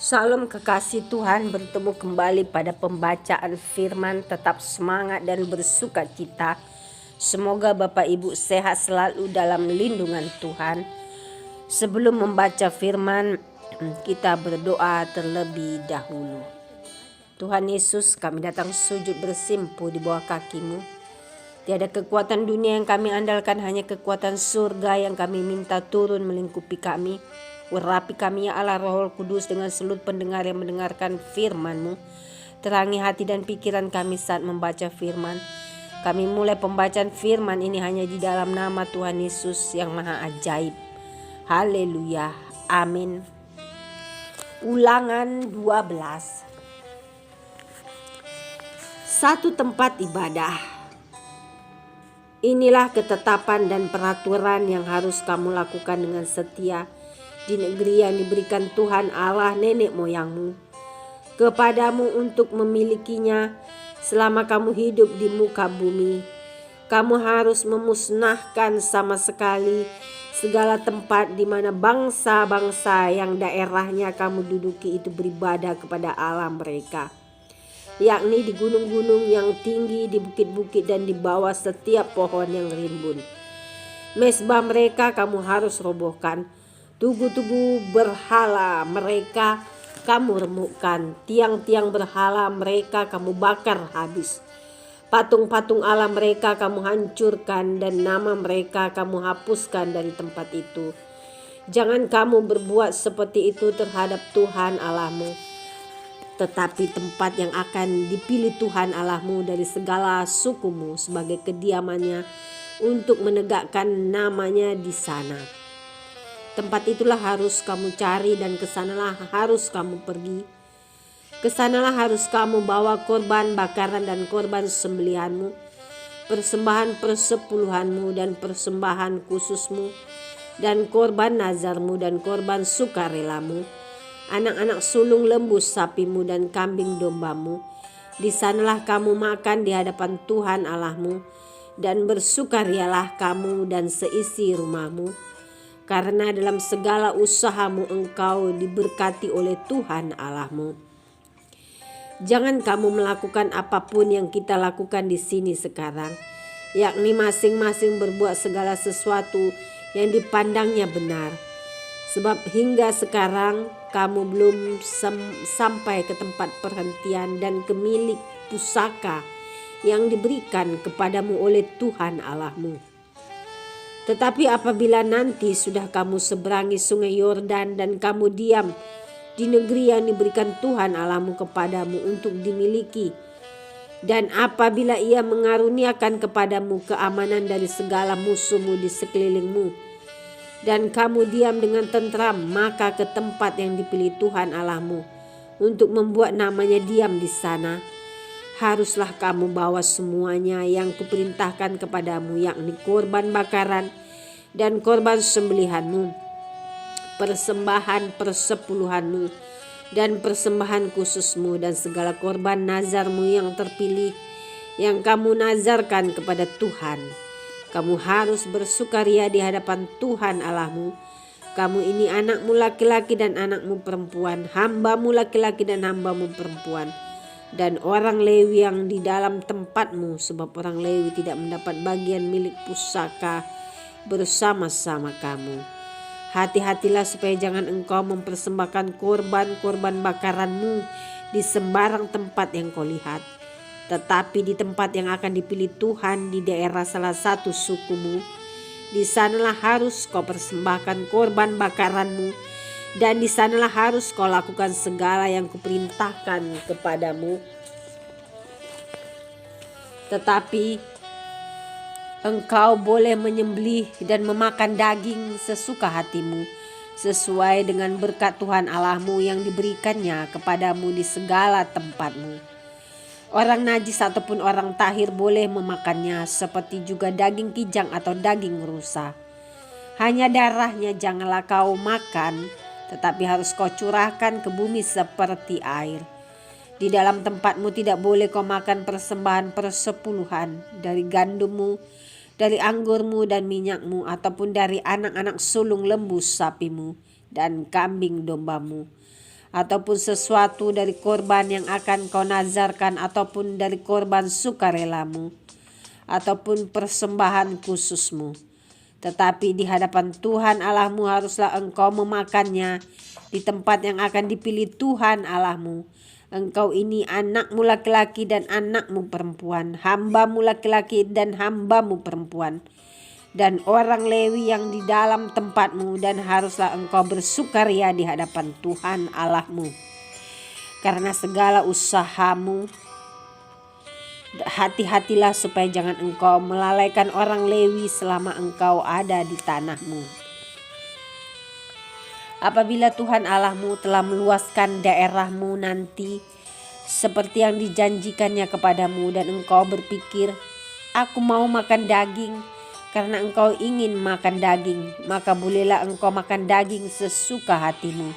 Salam kekasih Tuhan, bertemu kembali pada pembacaan firman. Tetap semangat dan bersuka cita. Semoga Bapak Ibu sehat selalu dalam lindungan Tuhan. Sebelum membaca firman, kita berdoa terlebih dahulu. Tuhan Yesus, kami datang sujud bersimpu di bawah kaki-Mu. Tiada kekuatan dunia yang kami andalkan, hanya kekuatan surga yang kami minta turun melingkupi kami. Urapi kami ya Allah Roh Kudus dengan seluruh pendengar yang mendengarkan firman-Mu. Terangi hati dan pikiran kami saat membaca firman. Kami mulai pembacaan firman ini hanya di dalam nama Tuhan Yesus yang maha ajaib. Haleluya. Amin. Ulangan 12. Satu tempat ibadah. Inilah ketetapan dan peraturan yang harus kamu lakukan dengan setia di negeri yang diberikan Tuhan Allah nenek moyangmu kepadamu untuk memilikinya selama kamu hidup di muka bumi. Kamu harus memusnahkan sama sekali segala tempat di mana bangsa-bangsa yang daerahnya kamu duduki itu beribadah kepada Allah mereka, yakni di gunung-gunung yang tinggi, di bukit-bukit, dan di bawah setiap pohon yang rimbun. Mezbah mereka kamu harus robohkan. Tugu-tugu berhala mereka kamu remukkan. Tiang-tiang berhala mereka kamu bakar habis. Patung-patung Allah mereka kamu hancurkan, dan nama mereka kamu hapuskan dari tempat itu. Jangan kamu berbuat seperti itu terhadap Tuhan Allahmu. Tetapi tempat yang akan dipilih Tuhan Allahmu dari segala sukumu sebagai kediamannya untuk menegakkan namanya di sana. Tempat itulah harus kamu cari, dan kesanalah harus kamu pergi. Kesanalah harus kamu bawa korban bakaran dan korban sembelihanmu, persembahan persepuluhanmu dan persembahan khususmu, dan korban nazarmu dan korban sukarelamu, anak-anak sulung lembu sapimu dan kambing dombamu. Di sanalah kamu makan di hadapan Tuhan Allahmu, dan bersukarialah kamu dan seisi rumahmu. Karena dalam segala usahamu engkau diberkati oleh Tuhan Allahmu. Jangan kamu melakukan apapun yang kita lakukan di sini sekarang, yakni masing-masing berbuat segala sesuatu yang dipandangnya benar. Sebab hingga sekarang kamu belum sampai ke tempat perhentian dan ke milik pusaka yang diberikan kepadamu oleh Tuhan Allahmu. Tetapi apabila nanti sudah kamu seberangi sungai Yordan dan kamu diam di negeri yang diberikan Tuhan Allahmu kepadamu untuk dimiliki, dan apabila ia mengaruniakan kepadamu keamanan dari segala musuhmu di sekelilingmu, dan kamu diam dengan tentram, maka ke tempat yang dipilih Tuhan Allahmu untuk membuat namanya diam di sana, haruslah kamu bawa semuanya yang kuperintahkan kepadamu, yakni korban bakaran dan korban sembelihanmu, persembahan persepuluhanmu dan persembahan khususmu, dan segala korban nazarmu yang terpilih yang kamu nazarkan kepada Tuhan. Kamu harus bersukaria di hadapan Tuhan Allahmu. Kamu ini anakmu laki-laki dan anakmu perempuan, hambamu laki-laki dan hambamu perempuan, dan orang Lewi yang di dalam tempatmu, sebab orang Lewi tidak mendapat bagian milik pusaka bersama-sama kamu. Hati-hatilah supaya jangan engkau mempersembahkan korban-korban bakaranmu di sembarang tempat yang kau lihat, tetapi di tempat yang akan dipilih Tuhan di daerah salah satu sukumu. Di sanalah harus kau persembahkan korban bakaranmu, dan di sanalah harus kau lakukan segala yang kuperintahkan kepadamu. Tetapi engkau boleh menyembelih dan memakan daging sesuka hatimu, sesuai dengan berkat Tuhan Allahmu yang diberikannya kepadamu di segala tempatmu. Orang najis ataupun orang tahir boleh memakannya, seperti juga daging kijang atau daging rusa. Hanya darahnya janganlah kau makan, tetapi harus kau curahkan ke bumi seperti air. Di dalam tempatmu tidak boleh kau makan persembahan persepuluhan dari gandummu, dari anggurmu dan minyakmu, ataupun dari anak-anak sulung lembu sapimu dan kambing dombamu, ataupun sesuatu dari korban yang akan kau nazarkan, ataupun dari korban sukarelamu, ataupun persembahan khususmu. Tetapi di hadapan Tuhan Allahmu haruslah engkau memakannya di tempat yang akan dipilih Tuhan Allahmu. Engkau ini anakmu laki-laki dan anakmu perempuan, hambamu laki-laki dan hambamu perempuan, dan orang Lewi yang di dalam tempatmu, dan haruslah engkau bersukaria di hadapan Tuhan Allahmu. Karena segala usahamu, hati-hatilah supaya jangan engkau melalaikan orang Lewi selama engkau ada di tanahmu. Apabila Tuhan Allahmu telah meluaskan daerahmu nanti seperti yang dijanjikannya kepadamu, dan engkau berpikir, aku mau makan daging, karena engkau ingin makan daging, maka bolehlah engkau makan daging sesuka hatimu.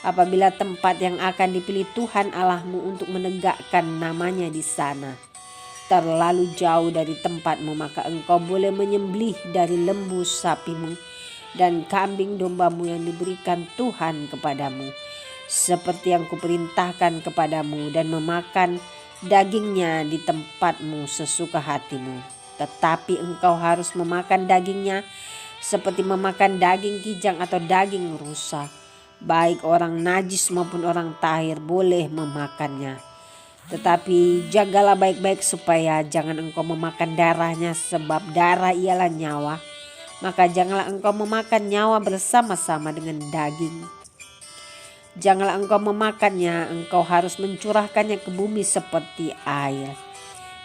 Apabila tempat yang akan dipilih Tuhan Allahmu untuk menegakkan namanya di sana terlalu jauh dari tempatmu, maka engkau boleh menyembelih dari lembu sapimu dan kambing dombamu yang diberikan Tuhan kepadamu, seperti yang kuperintahkan kepadamu, dan memakan dagingnya di tempatmu sesuka hatimu. Tetapi engkau harus memakan dagingnya seperti memakan daging kijang atau daging rusa. Baik orang najis maupun orang tahir boleh memakannya. Tetapi jagalah baik-baik supaya jangan engkau memakan darahnya, sebab darah ialah nyawa. Maka janganlah engkau memakan nyawa bersama-sama dengan daging. Janganlah engkau memakannya, engkau harus mencurahkannya ke bumi seperti air.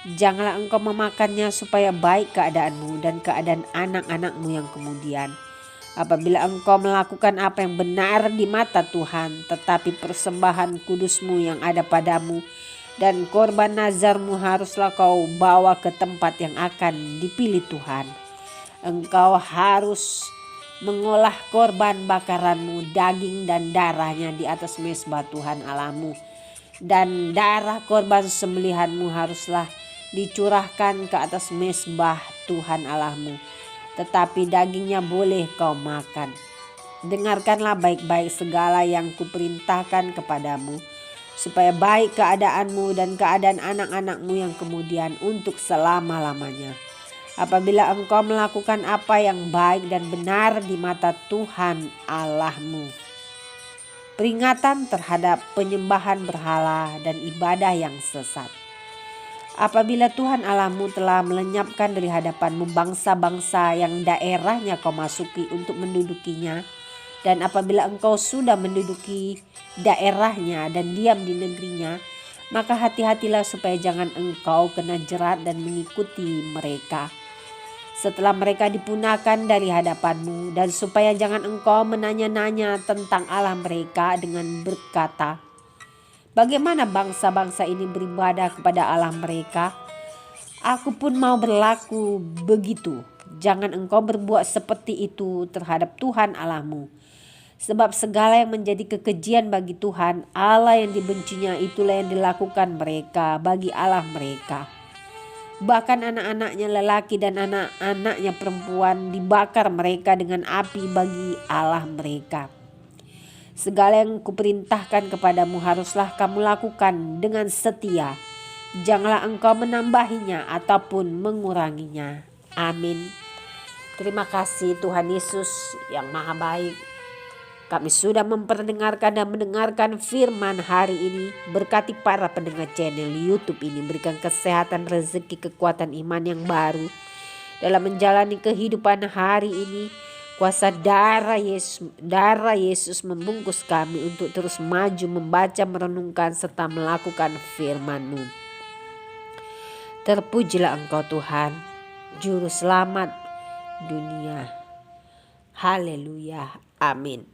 Janganlah engkau memakannya supaya baik keadaanmu dan keadaan anak-anakmu yang kemudian. Apabila engkau melakukan apa yang benar di mata Tuhan, tetapi persembahan kudusmu yang ada padamu dan korban nazarmu haruslah kau bawa ke tempat yang akan dipilih Tuhan. Engkau harus mengolah korban bakaranmu, daging dan darahnya di atas mezbah Tuhan Allahmu. Dan darah korban sembelihanmu haruslah dicurahkan ke atas mezbah Tuhan Allahmu. Tetapi dagingnya boleh kau makan. Dengarkanlah baik-baik segala yang kuperintahkan kepadamu, supaya baik keadaanmu dan keadaan anak-anakmu yang kemudian untuk selama-lamanya. Apabila engkau melakukan apa yang baik dan benar di mata Tuhan Allahmu. Peringatan terhadap penyembahan berhala dan ibadah yang sesat. Apabila Tuhan Allahmu telah melenyapkan dari hadapanmu bangsa-bangsa yang daerahnya kau masuki untuk mendudukinya, dan apabila engkau sudah menduduki daerahnya dan diam di negerinya, maka hati-hatilah supaya jangan engkau kena jerat dan mengikuti mereka setelah mereka dipunahkan dari hadapanmu, dan supaya jangan engkau menanya-nanya tentang Allah mereka dengan berkata, bagaimana bangsa-bangsa ini beribadah kepada Allah mereka? Aku pun mau berlaku begitu. Jangan engkau berbuat seperti itu terhadap Tuhan Allahmu. Sebab segala yang menjadi kekejian bagi Tuhan Allah yang dibencinya, itulah yang dilakukan mereka bagi Allah mereka. Bahkan anak-anaknya lelaki dan anak-anaknya perempuan dibakar mereka dengan api bagi Allah mereka. Segala yang kuperintahkan kepadamu haruslah kamu lakukan dengan setia. Janganlah engkau menambahinya ataupun menguranginya. Amin. Terima kasih Tuhan Yesus yang maha baik. Kami sudah memperdengarkan dan mendengarkan firman hari ini. Berkati para pendengar channel YouTube ini. Berikan kesehatan, rezeki, kekuatan iman yang baru dalam menjalani kehidupan hari ini. Kuasa darah Yesus membungkus kami untuk terus maju, membaca, merenungkan, serta melakukan firman-Mu. Terpujilah Engkau Tuhan, Juru Selamat dunia. Haleluya. Amin.